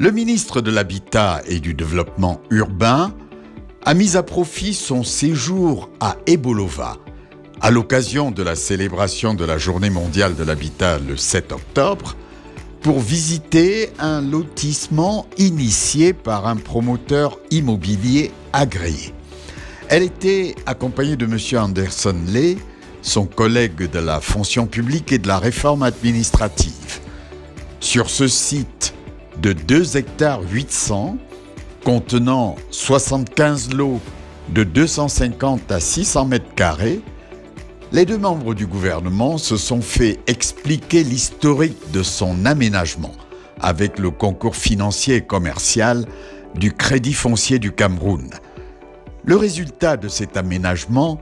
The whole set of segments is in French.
Le ministre de l'Habitat et du Développement urbain a mis à profit son séjour à Ebolova à l'occasion de la célébration de la Journée mondiale de l'habitat le 7 octobre pour visiter un lotissement initié par un promoteur immobilier agréé. Elle était accompagnée de M. Anderson Ley, son collègue de la fonction publique et de la réforme administrative. Sur ce site de 2 hectares 800, contenant 75 lots de 250 à 600 mètres carrés, les deux membres du gouvernement se sont fait expliquer l'historique de son aménagement avec le concours financier et commercial du Crédit foncier du Cameroun. Le résultat de cet aménagement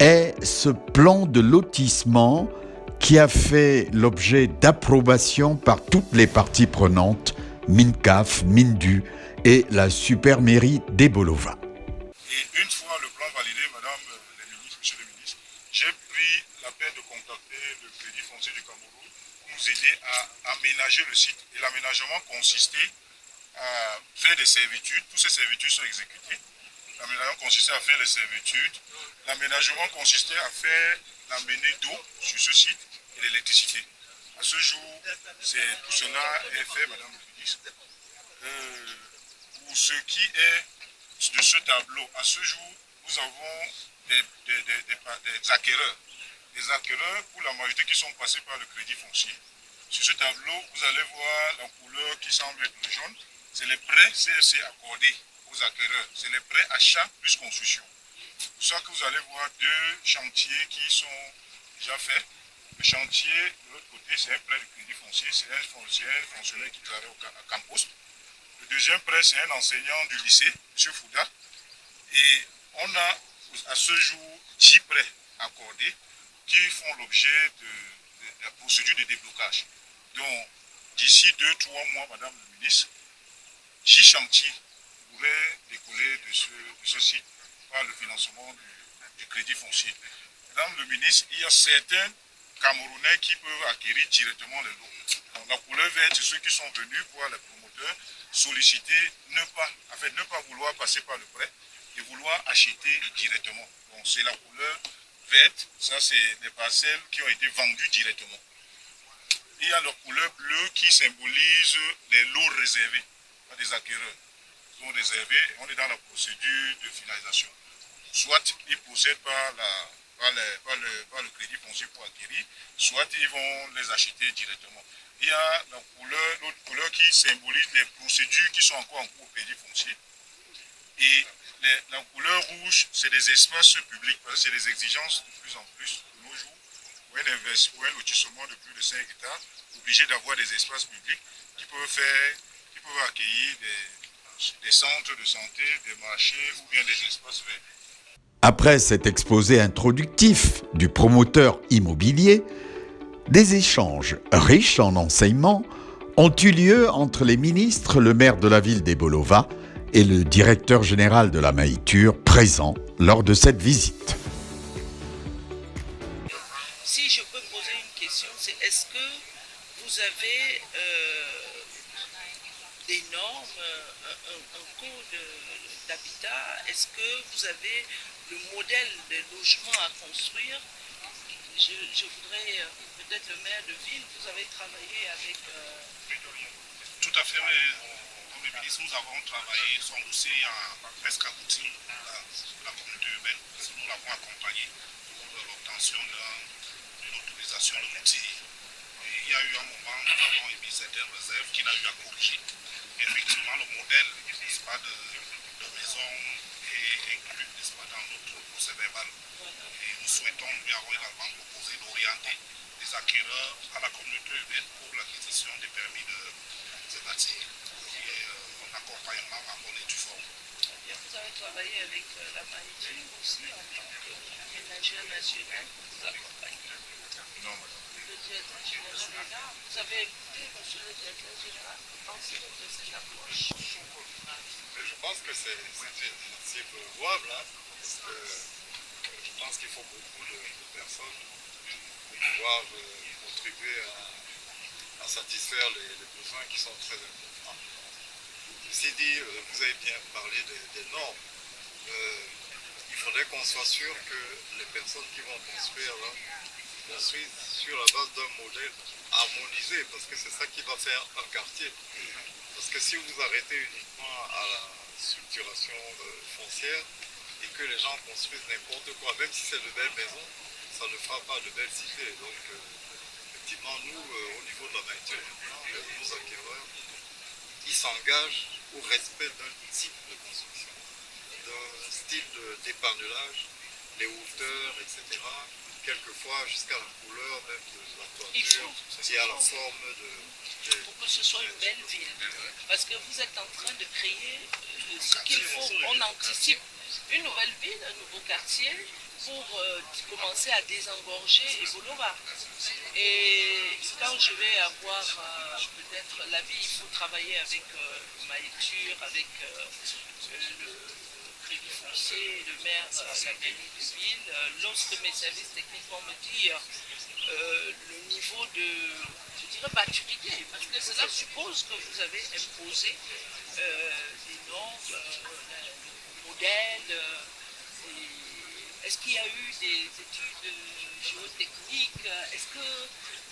est ce plan de lotissement qui a fait l'objet d'approbation par toutes les parties prenantes, MINCAF, MINDU et la supermairie d'Ebolova. Et une fois le plan validé, madame les ministres, monsieur le ministre, j'ai pris la peine de contacter le Crédit foncier du Cameroun pour nous aider à aménager le site. Et l'aménagement consistait à faire des servitudes. Toutes ces servitudes sont exécutées. L'aménagement consistait à faire les servitudes. L'aménagement consistait à faire l'amener d'eau sur ce site et l'électricité. À ce jour, tout cela est fait, madame le ministre. Pour ce qui est de ce tableau, à ce jour, nous avons des acquéreurs. Des acquéreurs pour la majorité qui sont passés par le crédit foncier. Sur ce tableau, vous allez voir la couleur qui semble être le jaune. C'est les prêts CFC accordés aux acquéreurs. C'est les prêts achat plus construction. Soit que vous allez voir deux chantiers qui sont déjà faits. Le chantier, de l'autre côté, c'est un prêt de crédit foncier. C'est un fonctionnaire qui travaille à Campost. Le deuxième prêt, c'est un enseignant du lycée, M. Fouda. Et on a à ce jour 10 prêts accordés qui font l'objet de la procédure de déblocage. Donc, d'ici 2-3 mois, madame le ministre, 10 chantiers pourraient décoller de ce site par le financement du crédit foncier. Madame le ministre, il y a certains Camerounais qui peuvent acquérir directement les lots. Donc, la couleur verte, c'est ceux qui sont venus voir les promoteurs solliciter, ne pas vouloir passer par le prêt et vouloir acheter directement. Donc c'est la couleur verte, ça c'est les parcelles qui ont été vendues directement. Il y a la couleur bleue qui symbolise les lots réservés à des acquéreurs. Ils sont réservés, on est dans la procédure de finalisation. Soit ils procèdent par le crédit foncier pour acquérir, soit ils vont les acheter directement. Il y a l'autre couleur qui symbolise les procédures qui sont encore en cours au crédit foncier. Et la couleur rouge, c'est des espaces publics, parce que c'est des exigences de plus en plus de nos jours. Pour un lotissement de plus de 5 hectares, obligé d'avoir des espaces publics qui peuvent accueillir des centres de santé, des marchés ou bien des espaces verts. Après cet exposé introductif du promoteur immobilier, des échanges riches en enseignements ont eu lieu entre les ministres, le maire de la ville d'Ebolova et le directeur général de la Maïtur présent lors de cette visite. Si je peux poser une question, c'est est-ce que vous avez des normes, un code d'habitat? Est-ce que vous avez le modèle de logement à construire? Je voudrais, peut-être le maire de ville, vous avez travaillé avec... Tout à fait, comme le ministre, nous avons travaillé, son dossier a presque abouti à la communauté urbaine, parce que nous l'avons accompagné pour l'obtention d'une autorisation de l'outil. Il y a eu un moment où nous avons émis certaines réserves qui n'a eu à corriger. Effectivement, le modèle, n'est-ce pas, de maison est inclus, n'est-ce pas, dans notre procès verbal. Et nous souhaitons, nous avons également proposé d'orienter les acquéreurs à la communauté urbaine pour l'acquisition des permis de bâtir. Et un accompagnement à bonne et due forme. Vous avez travaillé avec la Maïtur aussi en tant qu'aménageur national pour vous accompagner? Non, madame. Le directeur général, vous avez écouté, monsieur le directeur général, pensez-vous de cette approche? Je pense que c'est louable, hein, parce que je pense qu'il faut beaucoup de personnes pour pouvoir contribuer à satisfaire les besoins qui sont très importants. Ceci dit, vous avez bien parlé des normes. Il faudrait qu'on soit sûr que les personnes qui vont construire là construisent sur la base d'un modèle harmonisé, parce que c'est ça qui va faire un quartier. Parce que si vous arrêtez uniquement à la structuration foncière et que les gens construisent n'importe quoi, même si c'est de belles maisons, ça ne fera pas de belles cités. Donc, effectivement, nous, au niveau de la nature, nos acquéreurs, ils s'engagent au respect d'un type de construction, d'un style d'épanelage, les hauteurs, etc. Quelquefois jusqu'à la couleur même de la toiture, qui a la forme pour que ce soit une belle ville. Parce que vous êtes en train de créer ce qu'il faut. On anticipe une nouvelle ville, un nouveau quartier pour commencer à désengorger Ebolova. Et quand je vais avoir peut-être l'avis, il faut travailler avec ma lecture, avec le crédit foncier, le maire, la mairie de ville. Lorsque mes services techniques vont me dire le niveau de, je dirais, maturité, parce que cela suppose que vous avez imposé des normes, modèles. Est-ce qu'il y a eu des études géotechniques? Est-ce que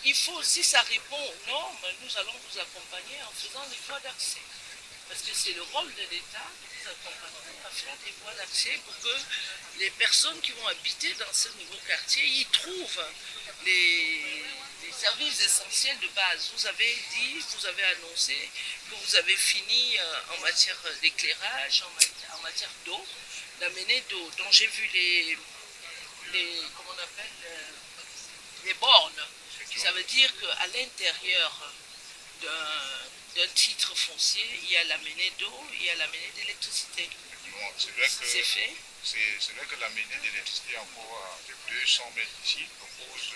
il faut, si ça répond aux normes, nous allons vous accompagner en faisant les voies d'accès. Parce que c'est le rôle de l'État de vous accompagner à faire des voies d'accès pour que les personnes qui vont habiter dans ce nouveau quartier y trouvent les services essentiels de base. Vous avez dit, vous avez annoncé que vous avez fini en matière d'éclairage, en matière d'eau, d'amener d'eau. Donc j'ai vu comment on appelle, les bornes. Ça veut dire qu'à l'intérieur d'un titre foncier, il y a l'amener d'eau, il y a l'amener d'électricité. C'est fait. C'est vrai que l'amener d'électricité encore à 200 mètres d'ici pose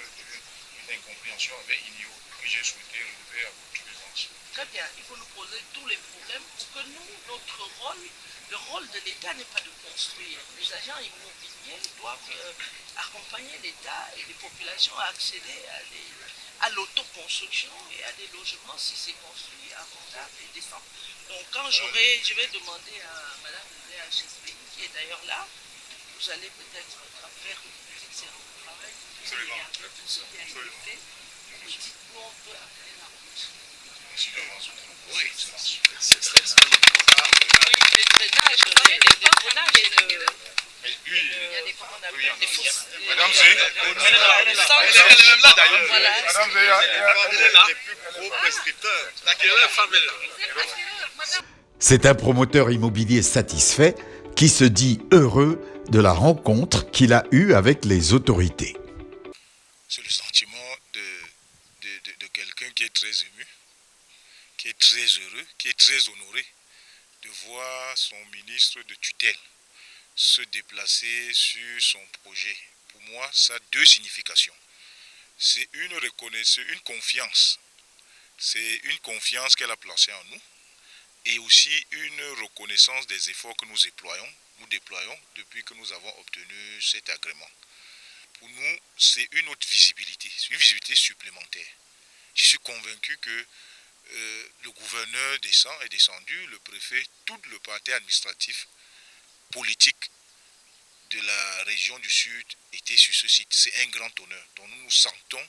une incompréhension avec INIO que j'ai souhaité relever à votre présence. Très bien, il faut nous poser tous les problèmes pour que nous, notre rôle, le rôle de l'État n'est pas de construire. Les agents immobiliers doivent accompagner l'État et les populations à accéder à l'autoconstruction et à des logements si c'est construit abordable et décent. Donc quand je vais demander à Madame le DHSPI, qui est d'ailleurs là, vous allez peut-être faire une petite séance de travail. Absolument. Tout ce qui a été fait. Vous dites où on peut appeler la route. Oui, Oui, les drainages, il y a des, comment on appelle, des fosses. Madame Zé, elle est même là d'ailleurs. Voilà. Madame Zé, Elle est les plus gros prescripteurs. C'est un promoteur immobilier satisfait qui se dit heureux de la rencontre qu'il a eue avec les autorités. C'est le sentiment de quelqu'un qui est très ému, qui est très heureux, qui est très honoré de voir son ministre de tutelle se déplacer sur son projet. Pour moi, ça a deux significations. C'est une reconnaissance, une confiance. C'est une confiance qu'elle a placée en nous et aussi une reconnaissance des efforts que nous déployons depuis que nous avons obtenu cet agrément. Pour nous, c'est une autre visibilité, une visibilité supplémentaire. Je suis convaincu que le gouverneur est descendu, le préfet, tout le parti administratif, politique de la région du Sud était sur ce site. C'est un grand honneur. Donc nous nous sentons,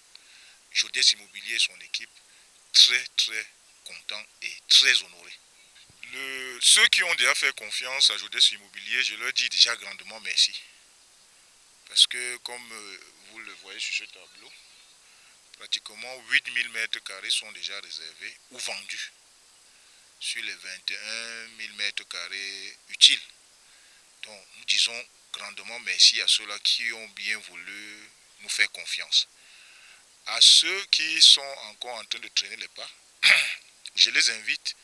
Jodès Immobilier et son équipe, très très contents et très honorés. Ceux qui ont déjà fait confiance à Jodès Immobilier, je leur dis déjà grandement merci. Parce que comme vous le voyez sur ce tableau, pratiquement 8000 mètres carrés sont déjà réservés ou vendus sur les 21 000 mètres carrés utiles. Donc nous disons grandement merci à ceux-là qui ont bien voulu nous faire confiance. À ceux qui sont encore en train de traîner les pas, je les invite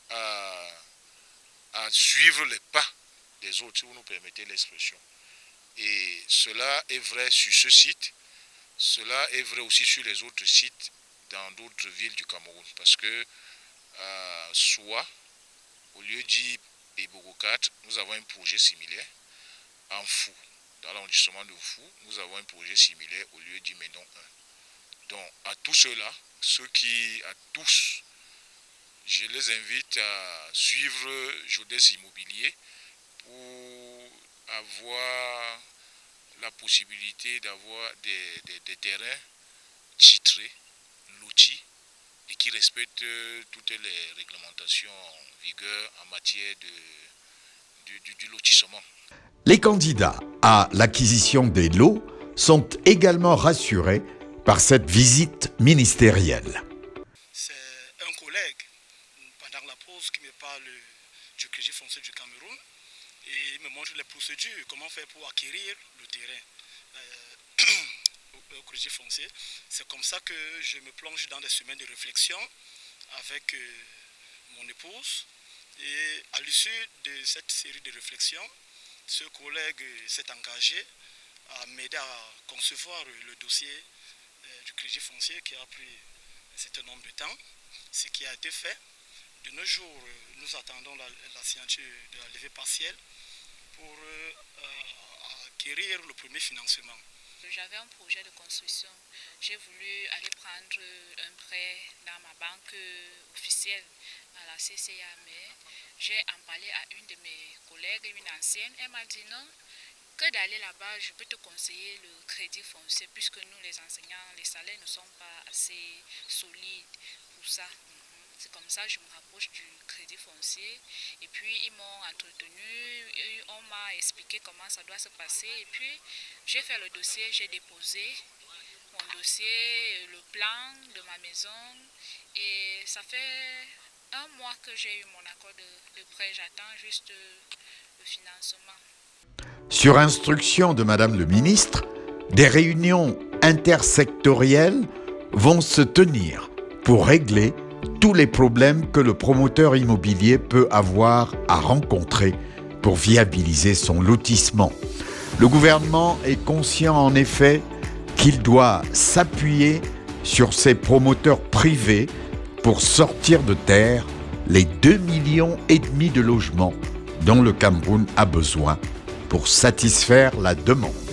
à suivre les pas des autres, si vous nous permettez l'expression. Et cela est vrai sur ce site, cela est vrai aussi sur les autres sites dans d'autres villes du Cameroun. Parce que à Soua, au lieu dit Ebogo 4, nous avons un projet similaire. En Fou, dans l'arrondissement de Fou, nous avons un projet similaire au lieu du Médon 1. Donc à tous ceux-là, à tous Je les invite à suivre Jodès Immobilier pour avoir la possibilité d'avoir des terrains titrés, lotis, et qui respectent toutes les réglementations en vigueur en matière du lotissement. Les candidats à l'acquisition des lots sont également rassurés par cette visite ministérielle. C'est un collègue, pendant la pause, qui me parle du Crédit foncier du Cameroun et il me montre les procédures, comment faire pour acquérir le terrain au Crédit foncier. C'est comme ça que je me plonge dans des semaines de réflexion avec mon épouse. Et à l'issue de cette série de réflexions, ce collègue s'est engagé à m'aider à concevoir le dossier du Crédit foncier qui a pris un certain nombre de temps, ce qui a été fait. De nos jours, nous attendons la signature de la levée partielle pour acquérir le premier financement. J'avais un projet de construction. J'ai voulu aller prendre un prêt dans ma banque officielle à la CCA, mais j'ai en parlé à une de mes collègues, une ancienne. Elle m'a dit non, que d'aller là-bas, je peux te conseiller le crédit foncier, puisque nous, les enseignants, les salaires ne sont pas assez solides pour ça. C'est comme ça que je me rapproche du crédit foncier. Et puis, ils m'ont entretenu, on m'a expliqué comment ça doit se passer. Et puis, j'ai fait le dossier, j'ai déposé mon dossier, le plan de ma maison. Et ça fait 1 mois que j'ai eu mon accord de prêt. J'attends juste le financement. Sur instruction de Madame le ministre, des réunions intersectorielles vont se tenir pour régler tous les problèmes que le promoteur immobilier peut avoir à rencontrer pour viabiliser son lotissement. Le gouvernement est conscient en effet qu'il doit s'appuyer sur ses promoteurs privés pour sortir de terre les 2,5 millions de logements dont le Cameroun a besoin pour satisfaire la demande.